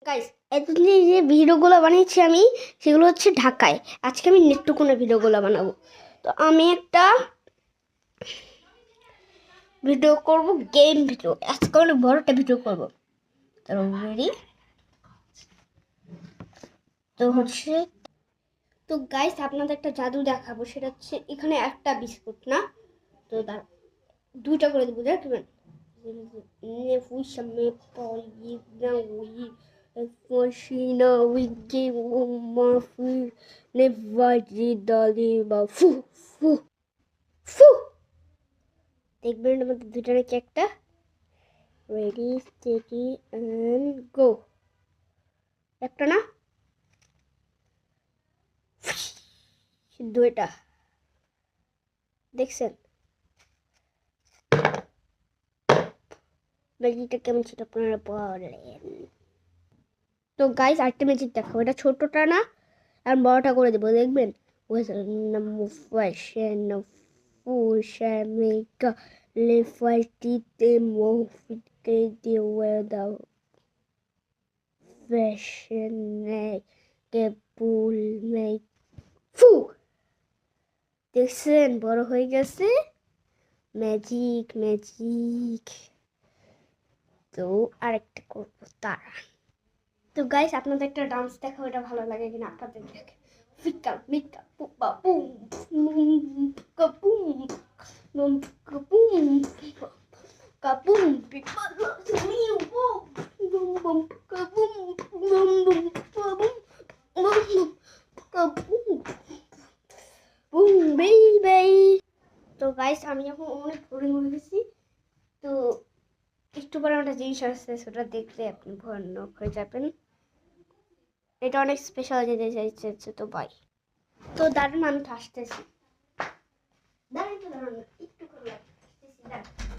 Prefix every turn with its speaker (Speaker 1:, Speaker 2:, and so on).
Speaker 1: Guys এতদিন যে ভিডিওগুলো বানিয়েছি আমি সেগুলো হচ্ছে ঢাকায়। আজকে আমি নেটটুকুনের ভিডিওগুলো বানাবো। তো আমি একটা ভিডিও করব, গেম ভিডিও। আজকে অনেক বড় একটা ভিডিও করব। তো রেডি? তো হচ্ছে তো গাইস আপনাদের একটা জাদু দেখাবো। সেটা হচ্ছে এখানে একটা বিস্কুট না, তো তার দুইটা করে দেবো, দেখবেন। Ne fui chamei poi não foi não que uma fui levar de dali ba ফু ফু দেখবেন আমাদের দুইটা নাকি একটা। Ready steady and go. একটা না, দুইটা। দেখছেন ম্যাজিকটা কেমন ছিল আপনারা বলেন। তো গাইস আরেকটা ম্যাজিক দেখাবো, এটা ছোটটা না আর বড়টা করে দেবো, দেখবেন। Fuxamica le fartite mofite de weather fashion que pull make ফু দেখছেন বড় হয়ে গেছে। Magic magic. তো আরেকটা করবো তারা। তো গাইস আপনাদের একটা ডান্স দেখাও, এটা ভালো লাগে কিনা আপনাদের দেখে। ফিকা মিকা পুপা boom kaboom boom kaboom kaboom পিপা মিউ boom boom kaboom boom boom kaboom boom kaboom boom baby. তো গাইস আমি এখন অনেক বোরিং হয়ে গেছি। তো একটু পরে একটা জিনিস আসছে, সেটা দেখলে আপনি ভয়ানক হয়ে যাবেন। এটা অনেক স্পেশাল যেতে চাইছে। তো বাই। তো দাঁড়ান আমি তো আসতেছি। দাঁড়ান একটু করে আসতেছি, দাঁড়ান।